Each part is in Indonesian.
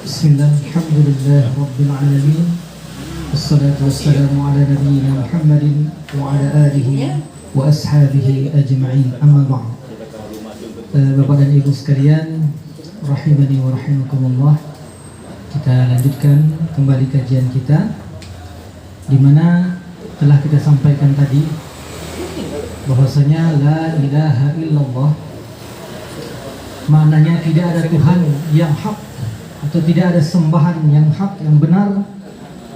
Bismillah, alhamdulillah, rabbil alamin. Wassalatu wassalamu ala nabiyyina Muhammadin wa ala alihi wa ashabihi ajma'in. Amma ba'd. Bapak dan Ibu sekalian, rahimani wa rahimakumullah. Kita lanjutkan kembali kajian kita, di mana telah kita sampaikan tadi bahwasanya la ilaha illallah maknanya tidak ada Tuhan yang hak atau tidak ada sembahan yang hak, yang benar,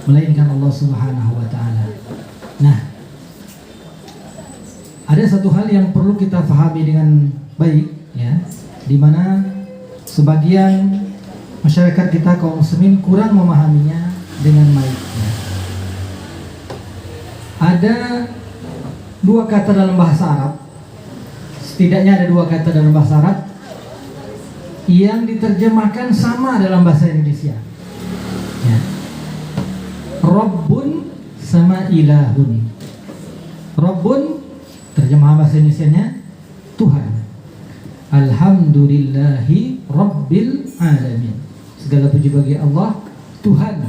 melainkan Allah Subhanahu wa ta'ala. Nah, ada satu hal yang perlu kita pahami dengan baik, ya, di mana sebagian masyarakat kita kaum muslimin kurang memahaminya dengan baik, ya. Ada dua kata dalam bahasa Arab, setidaknya ada dua kata dalam bahasa Arab yang diterjemahkan sama dalam bahasa Indonesia, ya. Rabbun sama ilahun. Rabbun terjemahan bahasa Indonesianya Tuhan. Alhamdulillahi Rabbil Alamin. Segala puji bagi Allah, Tuhan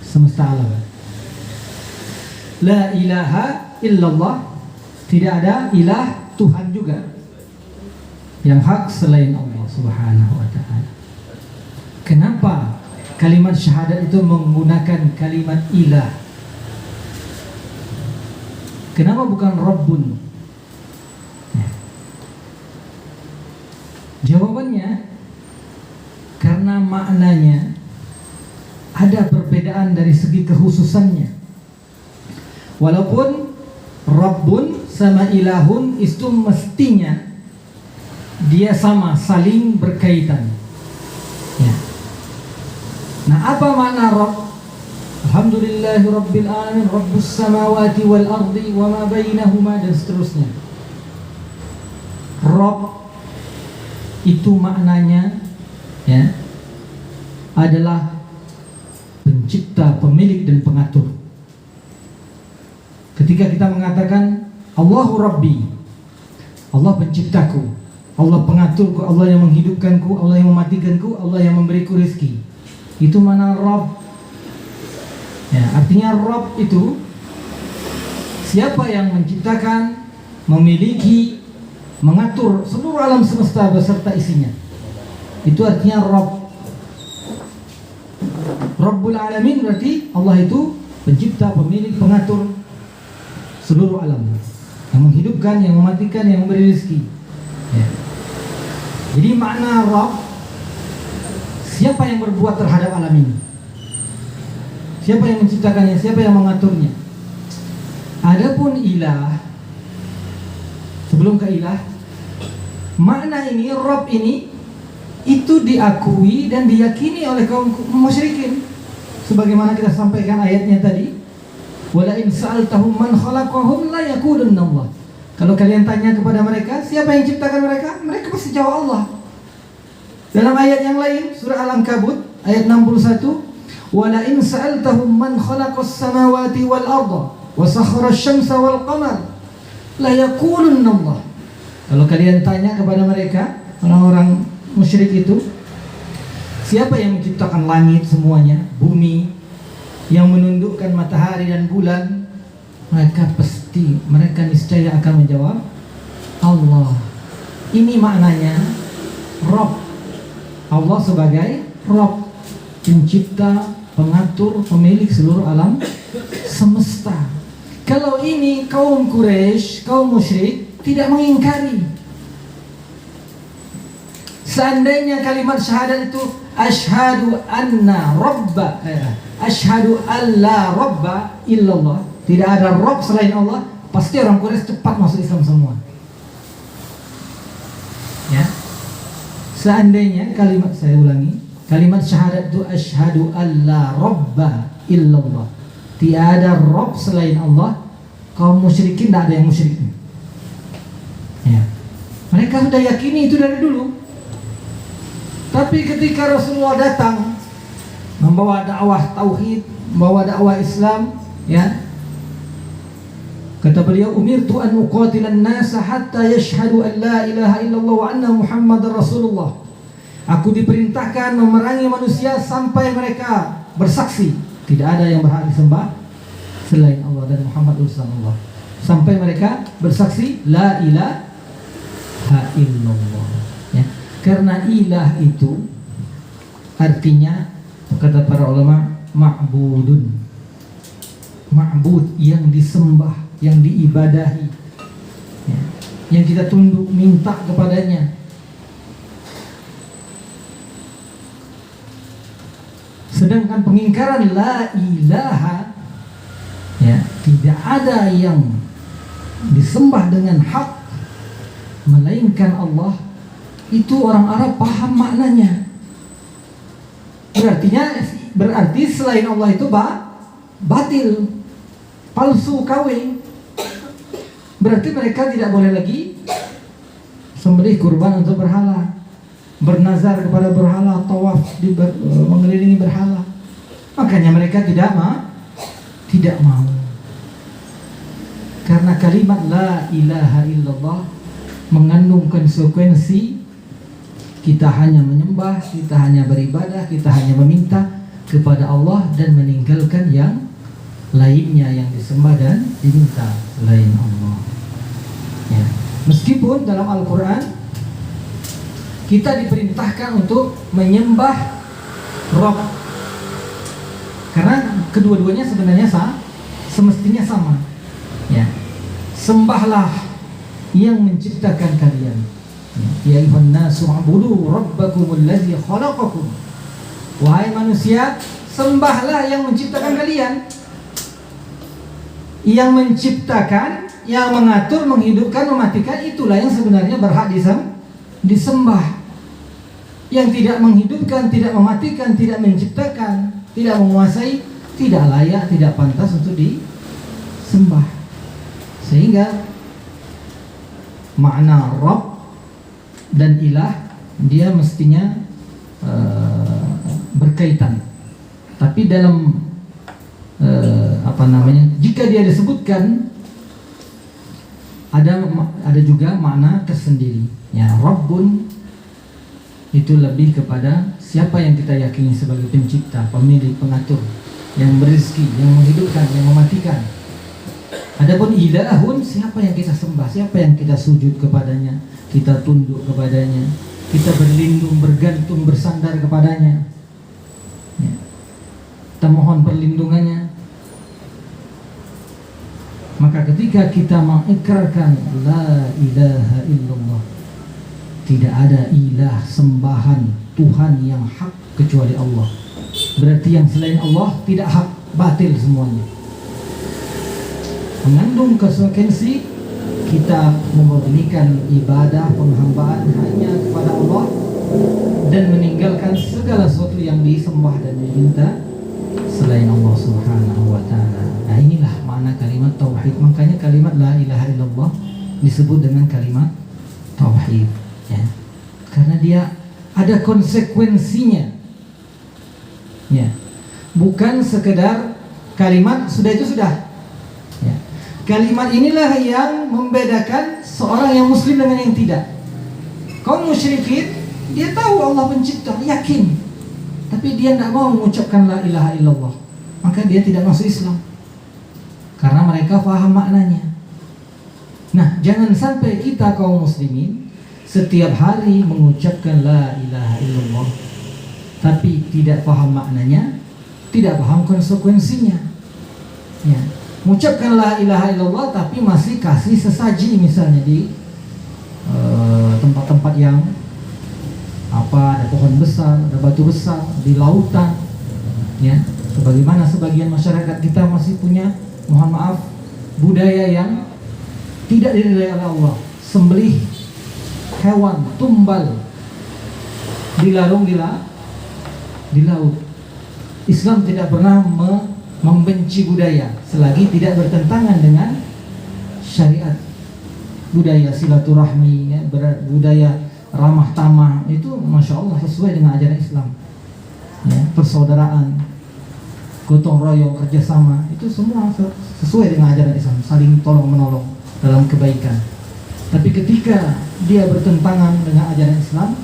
semesta alam. La ilaha illallah, tidak ada ilah, Tuhan juga yang hak selain Allah Subhanahu wa ta'ala. Kenapa kalimat syahadat itu menggunakan kalimat ilah? Kenapa bukan Rabbun? Jawabannya karena maknanya ada perbedaan dari segi kekhususannya. Walaupun Rabbun sama ilahun itu mestinya dia sama, saling berkaitan, ya. Nah, apa makna Rabb? Alhamdulillahi Rabbil Alamin, Rabbus samawati wal ardi wa ma bainahuma, dan seterusnya. Rabb itu maknanya, ya, adalah pencipta, pemilik dan pengatur. Ketika kita mengatakan Allahu Rabbi, Allah penciptaku, Allah pengaturku, Allah yang menghidupkanku, Allah yang mematikanku, Allah yang memberiku rezeki. Itu mana Rabb. Ya, artinya Rabb itu siapa yang menciptakan, memiliki, mengatur seluruh alam semesta beserta isinya. Itu artinya Rabb. Rabbul Alamin berarti Allah itu pencipta, pemilik, pengatur seluruh alam, yang menghidupkan, yang mematikan, yang memberi rezeki, ya. Jadi makna Rabb, siapa yang berbuat terhadap alam ini, siapa yang menciptakannya, siapa yang mengaturnya. Adapun ilah, sebelum ke ilah, makna ini, Rabb ini, itu diakui dan diyakini oleh kaum musyrikin, sebagaimana kita sampaikan ayatnya tadi. Wala in sa'altahum man khalaqahum la yaqulunna Allah. Kalau kalian tanya kepada mereka, siapa yang ciptakan mereka? Mereka pasti jawab Allah. Dalam ayat yang lain, surah Al-Ankabut ayat 61, wala in sa'altahum man khalaqas samawati wal arda wa sakhara asy-syamsa wal qamar la yaqulunna Allah. Kalau kalian tanya kepada mereka, orang-orang musyrik itu, siapa yang menciptakan langit semuanya, bumi, yang menundukkan matahari dan bulan, mereka niscaya akan menjawab Allah. Ini maknanya Rabb. Allah sebagai Rabb, pencipta, pengatur, pemilik seluruh alam semesta. Kalau ini kaum Quraisy, kaum musyrik tidak mengingkari. Seandainya kalimat syahadat itu asyhadu anna rabba, asyhadu alla rabba illallah, tidak ada Rabb selain Allah, pasti orang Quraisy cepat masuk Islam semua, ya. Seandainya kalimat, saya ulangi, kalimat syahadat itu asyhadu alla rabba illallah, tidak ada Rabb selain Allah, kaum musyrikin tidak ada yang musyrik, ya. Mereka sudah yakini itu dari dulu. Tapi ketika Rasulullah datang membawa dakwah tauhid, membawa dakwah Islam, ya, kata beliau, umirtu an uqatilan nasa hatta yashhadu an la ilaha illallah wa anna Muhammadar Rasulullah. Aku diperintahkan memerangi manusia sampai mereka bersaksi tidak ada yang berhak disembah selain Allah dan Muhammad Rasulullah. Sampai mereka bersaksi la ilaha illallah. Ya. Karena ilah itu artinya kata para ulama ma'budun. Ma'bud yang disembah, yang diibadahi. Ya. Yang kita tunduk minta kepadanya. Sedangkan pengingkaran la ilaha, ya, tidak ada yang disembah dengan hak melainkan Allah, itu orang Arab paham maknanya. Berarti selain Allah itu batil, palsu, KW. Berarti mereka tidak boleh lagi sembelih kurban untuk berhala, bernazar kepada berhala, tawaf mengelilingi berhala. Makanya mereka tidak mau. Karena kalimat la ilaha illallah mengandung konsekuensi kita hanya menyembah, kita hanya beribadah, kita hanya meminta kepada Allah dan meninggalkan yang lainnya yang disembah dan diminta selain Allah. Ya. Meskipun dalam Al-Quran kita diperintahkan untuk menyembah Rabb, karena kedua-duanya sebenarnya semestinya sama. Ya. Sembahlah yang menciptakan kalian. Ya ayyuhan nasu u'budu rabbakumul ladzi khalaqakum. Wahai manusia, sembahlah yang menciptakan kalian. Yang menciptakan, yang mengatur, menghidupkan, mematikan, itulah yang sebenarnya berhak disembah. Yang tidak menghidupkan, tidak mematikan, tidak menciptakan, tidak menguasai, tidak layak, tidak pantas untuk disembah. Sehingga makna Rabb dan ilah dia mestinya berkaitan. Tapi dalam jika dia disebutkan ada juga makna tersendiri. Ya, Rabbun itu lebih kepada siapa yang kita yakini sebagai pencipta, pemilik, pengatur, yang berizki, yang menghidupkan, yang mematikan. Adapun ilahun, siapa yang kita sembah, siapa yang kita sujud kepadanya, kita tunduk kepadanya, kita berlindung, bergantung, bersandar kepadanya, ya. Kita mohon perlindungannya. Maka ketika kita mengikrarkan la ilaha illallah, tidak ada ilah, sembahan, Tuhan yang hak kecuali Allah, berarti yang selain Allah tidak hak, batil semuanya. Mengandung konsekuensi kita memurnikan ibadah penghambaan hanya kepada Allah dan meninggalkan segala sesuatu yang disembah dan diminta selain Allah Subhanahu wa ta'ala. Nah, inilah makna kalimat tauhid. Makanya kalimat la ilaha illallah disebut dengan kalimat tauhid, ya. Karena dia ada konsekuensinya. Ya. Bukan sekedar kalimat sudah itu sudah. Ya. Kalimat inilah yang membedakan seorang yang muslim dengan yang tidak. Kaum musyrikin, dia tahu Allah pencipta, yakin, tapi dia tidak mau mengucapkan la ilaha illallah, maka dia tidak masuk Islam, karena mereka faham maknanya. Nah, jangan sampai kita kaum muslimin setiap hari mengucapkan la ilaha illallah tapi tidak paham maknanya, tidak paham konsekuensinya. Ya. Mengucapkan la ilaha illallah tapi masih kasih sesaji misalnya di tempat-tempat yang ada pohon besar, ada batu besar, di lautan, ya. Sebagaimana sebagian masyarakat kita masih punya, mohon maaf, budaya yang tidak diridhai oleh Allah, sembelih hewan tumbal dilarung di laut. Islam tidak pernah membenci budaya selagi tidak bertentangan dengan syariat. Budaya silaturahmi, ya, budaya ramah tamah, itu masya Allah sesuai dengan ajaran Islam, ya. Persaudaraan, gotong royong, kerjasama, itu semua sesuai dengan ajaran Islam, saling tolong menolong dalam kebaikan. Tapi ketika dia bertentangan dengan ajaran Islam,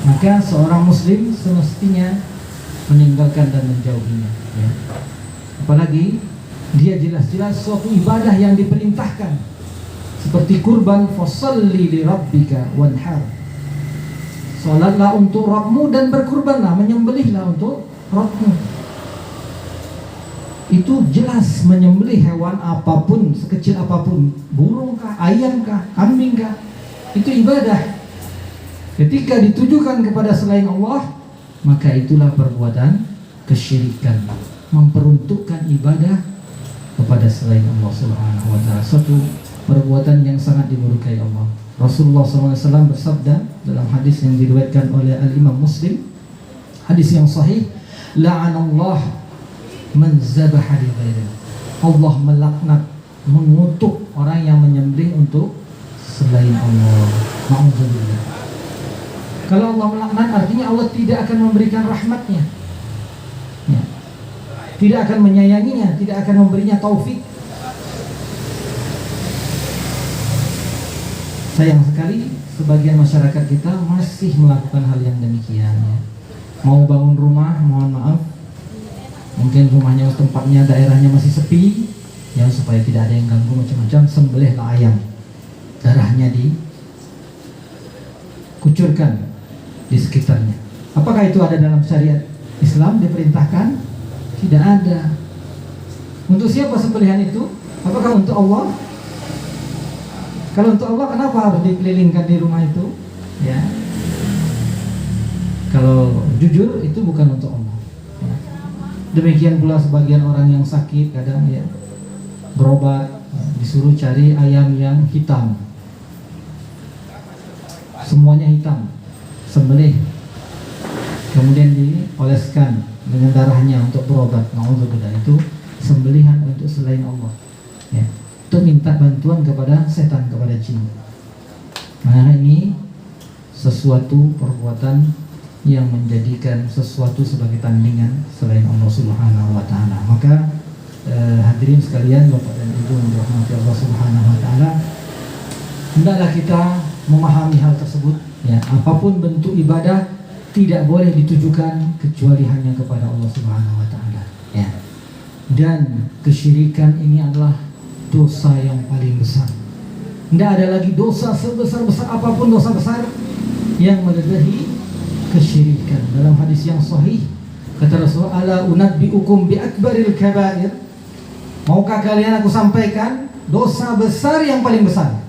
maka seorang muslim semestinya meninggalkan dan menjauhinya, ya. Apalagi dia jelas-jelas suatu ibadah yang diperintahkan, seperti kurban, fasalli li rabbika wanhar, salatlah untuk Rabbmu dan berkurbanlah, menyembelihlah untuk Rabbmu. Itu jelas menyembelih hewan apapun, sekecil apapun, burung kah, ayam kah, kambing kah, itu ibadah. Ketika ditujukan kepada selain Allah, maka itulah perbuatan kesyirikan, memperuntukkan ibadah kepada selain Allah Subhanahu wa ta'ala, suatu perbuatan yang sangat dimurkai Allah. Rasulullah SAW bersabda dalam hadis yang diriwayatkan oleh Al-Imam Muslim, hadis yang sahih, la'anallah man zabaha li ghairi. Allah melaknat, mengutuk orang yang menyembelih untuk selain Allah. Ma'udzubillah. Kalau Allah melaknat, artinya Allah tidak akan memberikan rahmatnya, ya. Tidak akan menyayanginya, tidak akan memberinya taufik. Sayang sekali sebagian masyarakat kita masih melakukan hal yang demikian, ya. Mau bangun rumah, mohon maaf, mungkin rumahnya tempatnya, daerahnya masih sepi, ya, supaya tidak ada yang ganggu macam-macam, sembelihlah ayam, darahnya dikucurkan di sekitarnya. Apakah itu ada dalam syariat Islam diperintahkan? Tidak ada. Untuk siapa sembelihan itu? Apakah untuk Allah? Kalau untuk Allah, kenapa harus dikelilingkan di rumah itu? Ya. Kalau jujur, itu bukan untuk Allah, ya. Demikian pula sebagian orang yang sakit, kadang, ya, berobat, disuruh cari ayam yang hitam, semuanya hitam, sembelih, kemudian dioleskan dengan darahnya untuk berobat. Na'udzubillah, itu sembelihan untuk selain Allah, ya, untuk minta bantuan kepada setan, kepada jin. Nah, ini sesuatu perbuatan yang menjadikan sesuatu sebagai tandingan selain Allah Subhanahu wa ta'ala. Maka hadirin sekalian, Bapak dan Ibu yang dirahmati Allah Subhanahu wa ta'ala, hendaklah kita memahami hal tersebut, ya. Apapun bentuk ibadah tidak boleh ditujukan kecuali hanya kepada Allah Subhanahu wa ta'ala, ya. Dan kesyirikan ini adalah dosa yang paling besar. Tidak ada lagi dosa sebesar-besar apapun, dosa besar yang melebihi kesyirikan. Dalam hadis yang sahih kata Rasulullah, ala unabbiukum bi akbaril kabair, maukah kalian aku sampaikan dosa besar yang paling besar?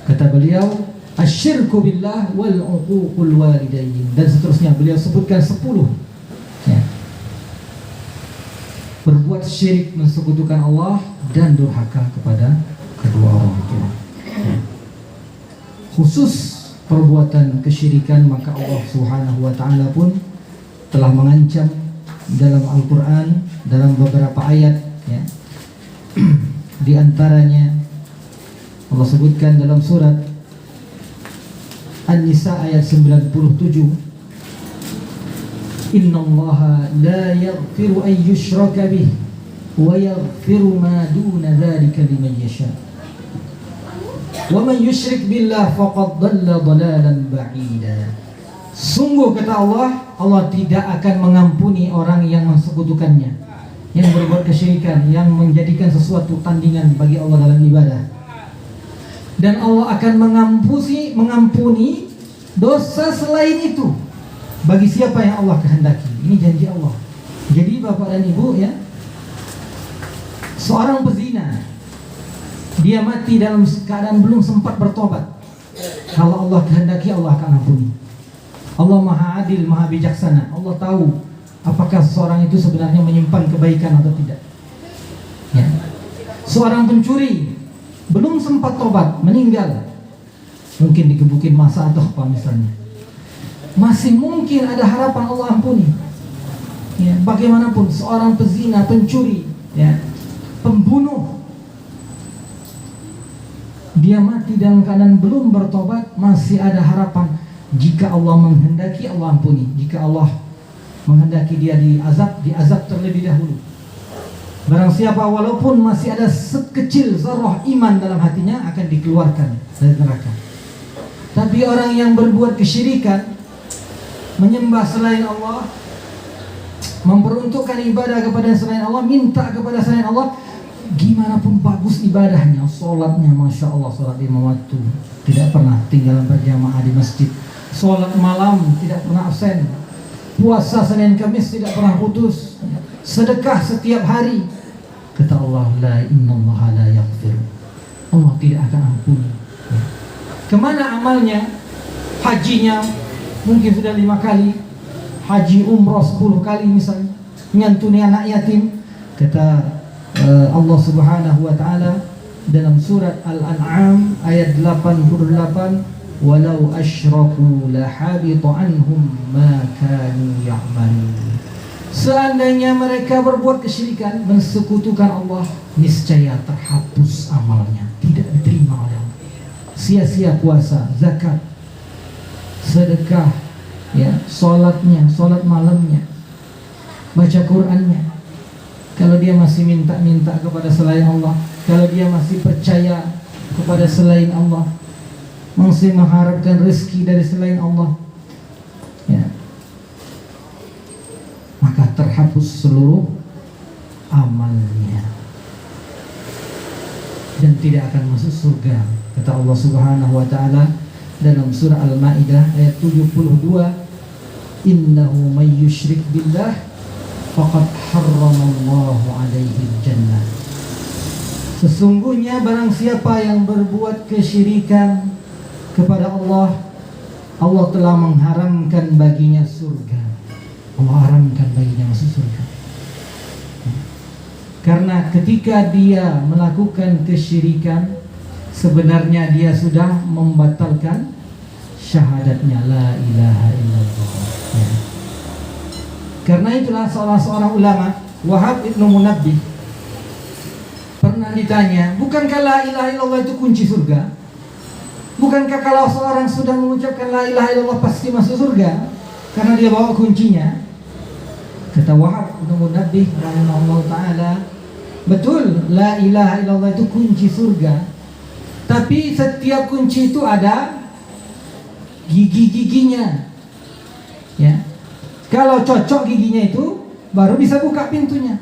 Kata beliau, asyirku billah wal uququl walidain, dan seterusnya. Beliau sebutkan 10, ya. Berbuat syirik, mensekutukan Allah, dan durhaka kepada kedua orang tua, ya. Khusus perbuatan kesyirikan, maka Allah Subhanahu wa ta'ala pun telah mengancam dalam Al-Quran, dalam beberapa ayat, ya. Di antaranya Allah sebutkan dalam surat An-Nisa ayat 97, innallaha la yaghfiru an yushraka bih wa yaghfiru ma duna dzalika liman yasha wa man yusyrik billah faqad dhalla dhalalan ba'ida. Sungguh, kata Allah, Allah tidak akan mengampuni orang yang mensekutukannya, yang berbuat kesyirikan, yang menjadikan sesuatu tandingan bagi Allah dalam ibadah. Dan Allah akan mengampuni dosa selain itu bagi siapa yang Allah kehendaki. Ini janji Allah. Jadi Bapak dan Ibu, ya, seorang pezina, dia mati dalam keadaan belum sempat bertobat, kalau Allah kehendaki, Allah akan ampuni. Allah Maha Adil, Maha Bijaksana. Allah tahu apakah seseorang itu sebenarnya menyimpan kebaikan atau tidak, ya. Seorang pencuri belum sempat tobat, meninggal, mungkin digebukin masa atau apa misalnya, masih mungkin ada harapan Allah ampuni, ya. Bagaimanapun seorang pezina, pencuri, ya, pembunuh, dia mati dalam keadaan belum bertobat, masih ada harapan. Jika Allah menghendaki, Allah ampuni. Jika Allah menghendaki dia diazab terlebih dahulu. Barang siapa walaupun masih ada sekecil zarah iman dalam hatinya, akan dikeluarkan dari neraka. Tapi orang yang berbuat kesyirikan, menyembah selain Allah, memperuntukkan ibadah kepada selain Allah, minta kepada selain Allah, gimana pun bagus ibadahnya, sholatnya, masya Allah, sholat 5 waktu, tidak pernah tinggal berjamaah di masjid, sholat malam tidak pernah absen, puasa Senin Kamis tidak pernah putus, sedekah setiap hari. Kata Allah, la innallaha la yaghfir, Allah tidak akan ampuni. Kemana amalnya? Hajinya mungkin sudah 5 kali, haji umroh 10 kali misalnya, nyantuni anak yatim. Kata Allah Subhanahu wa taala dalam surat Al-An'am ayat 88, walau asyraku la habita anhum ma kanu ya'malun. Seandainya mereka berbuat kesyirikan, mensekutukan Allah, niscaya terhapus amalnya, tidak diterima oleh Allah. Sia-sia puasa, zakat, sedekah, ya, sholatnya, sholat malamnya, baca Qur'annya. Kalau dia masih minta-minta kepada selain Allah, kalau dia masih percaya kepada selain Allah, masih mengharapkan rezeki dari selain Allah, ya, maka terhapus seluruh amalnya dan tidak akan masuk surga. Kata Allah Subhanahu wa taala dalam surah Al-Maidah ayat 72, innahu may yusyrik billah faqad harramallahu alaihi jannah. Sesungguhnya barang siapa yang berbuat kesyirikan kepada Allah, Allah telah mengharamkan baginya surga. Allah haramkan baginya masuk surga. Karena ketika dia melakukan kesyirikan, sebenarnya dia sudah membatalkan syahadatnya la ilaha illallah. Ya. Karena itulah salah seorang ulama, Wahab Ibnu Munabbih, pernah ditanya, bukankah la ilaha illallah itu kunci surga? Bukankah kalau seorang sudah mengucapkan la ilaha illallah pasti masuk surga? Karena dia bawa kuncinya. Kata Wahab Ibnu Munabbih rahimahullah ta'ala, betul, la ilaha illallah itu kunci surga. Tapi setiap kunci itu ada gigi-giginya, ya. Kalau cocok giginya itu, baru bisa buka pintunya.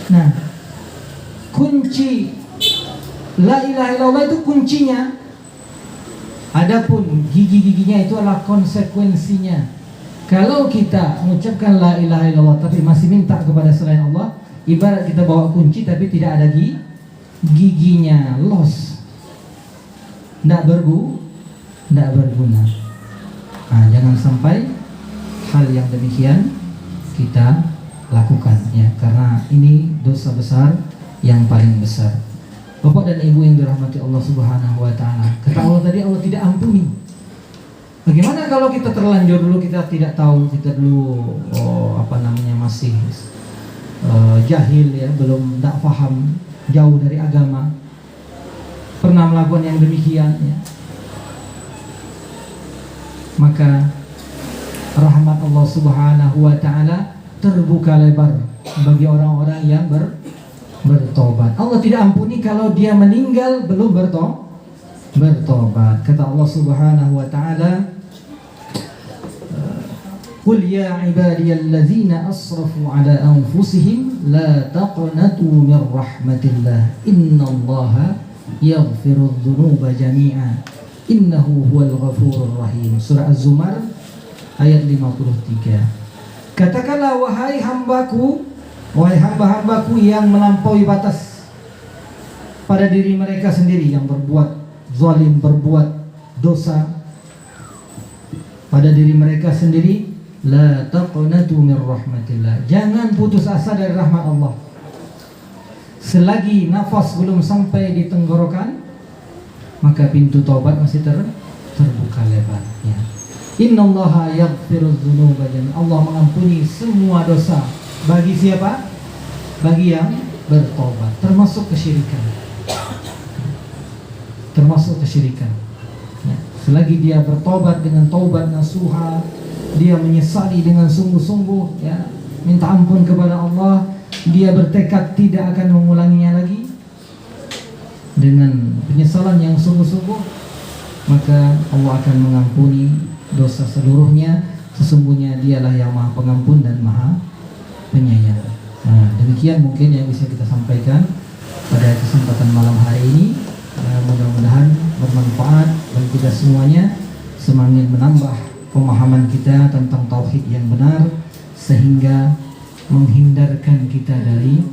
Nah, kunci la ilaha illallah itu kuncinya. Adapun gigi-giginya itu adalah konsekuensinya. Kalau kita mengucapkan la ilaha illallah tapi masih minta kepada selain Allah, ibarat kita bawa kunci tapi tidak ada giginya, loss, tidak berguna. Nah, jangan sampai hal yang demikian kita lakukan, ya, karena ini dosa besar yang paling besar. Bapak dan Ibu yang dirahmati Allah Subhanahu wa taala, kata Allah tadi, Allah tidak ampuni. Bagaimana kalau kita terlanjur dulu, kita tidak tahu, kita dulu masih jahil, ya, belum, tidak paham, jauh dari agama, pernah melakukan yang demikian, ya, maka rahmat Allah Subhanahu wa ta'ala terbuka lebar bagi orang-orang yang bertobat. Allah tidak ampuni kalau dia meninggal belum bertobat. Kata Allah Subhanahu wa ta'ala, qul ya ibadiyallazina asrafu ala anfusihim la taqnatu min rahmatillah innallaha yaghfirudz dzunuba jami'a innahu huwal ghafurur rahim. Surah Az-Zumar ayat 53. Katakanlah, wahai hamba-hambaku yang melampaui batas pada diri mereka sendiri, yang berbuat zalim, berbuat dosa pada diri mereka sendiri, la taqnatu min rahmatillah, jangan putus asa dari rahmat Allah. Selagi nafas belum sampai di tenggorokan, maka pintu taubat masih terbuka lebar, ya. Innallaha yaghfirudz dzunuba jami'an, Allah mengampuni semua dosa bagi siapa? Bagi yang bertobat, termasuk kesyirikan. Ya, selagi dia bertobat dengan taubat nasuha, dia menyesali dengan sungguh-sungguh, ya, minta ampun kepada Allah, dia bertekad tidak akan mengulanginya lagi dengan penyesalan yang sungguh-sungguh, maka Allah akan mengampuni dosa seluruhnya. Sesungguhnya Dialah yang Maha Pengampun dan Maha Penyayang. Nah, demikian mungkin yang bisa kita sampaikan pada kesempatan malam hari ini. Mudah-mudahan bermanfaat bagi kita semuanya, semakin menambah pemahaman kita tentang tauhid yang benar, sehingga menghindarkan kita dari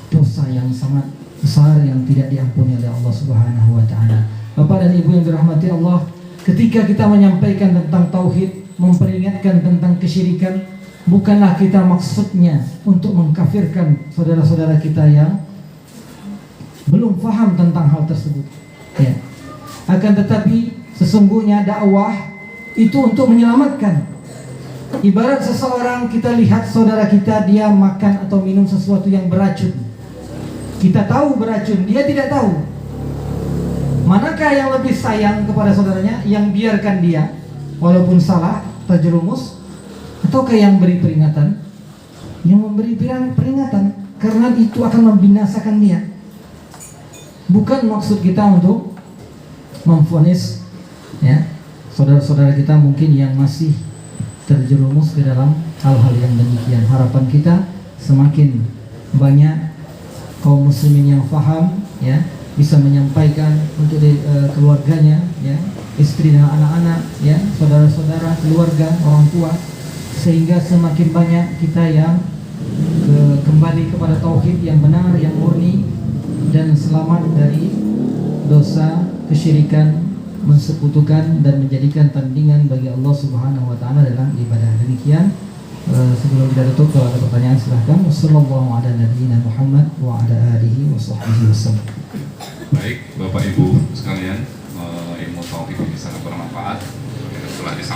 dosa yang sangat besar yang tidak diampuni oleh Allah Subhanahu wa taala. Bapak dan Ibu yang dirahmati Allah, ketika kita menyampaikan tentang tauhid, memperingatkan tentang kesyirikan, bukanlah kita maksudnya untuk mengkafirkan saudara-saudara kita yang belum paham tentang hal tersebut, ya. Akan tetapi sesungguhnya dakwah itu untuk menyelamatkan. Ibarat seseorang, kita lihat saudara kita, dia makan atau minum sesuatu yang beracun. Kita tahu beracun, dia tidak tahu. Manakah yang lebih sayang kepada saudaranya? Yang biarkan dia walaupun salah terjerumus, ataukah yang beri peringatan? Yang memberi peringatan, karena itu akan membinasakan dia. Bukan maksud kita untuk memvonis, ya, saudara-saudara kita mungkin yang masih terjerumus ke dalam hal-hal yang demikian. Harapan kita semakin banyak kaum muslimin yang faham, ya, bisa menyampaikan untuk keluarganya, ya, istri dan anak-anak, ya, saudara-saudara, keluarga, orang tua, sehingga semakin banyak kita yang kembali kepada tauhid yang benar, yang murni, dan selamat dari dosa kesyirikan, mensekutukan dan menjadikan tandingan bagi Allah Subhanahu wa taala dalam ibadah. Demikian, sebelum kita tutup, kalau ada pertanyaan silahkan. Wassallallahu ala nabiyyina Muhammad wa ala alihi wa sahbihi wasallam. Baik, Bapak Ibu sekalian, ilmu tauhid ini sangat bermanfaat. Setelah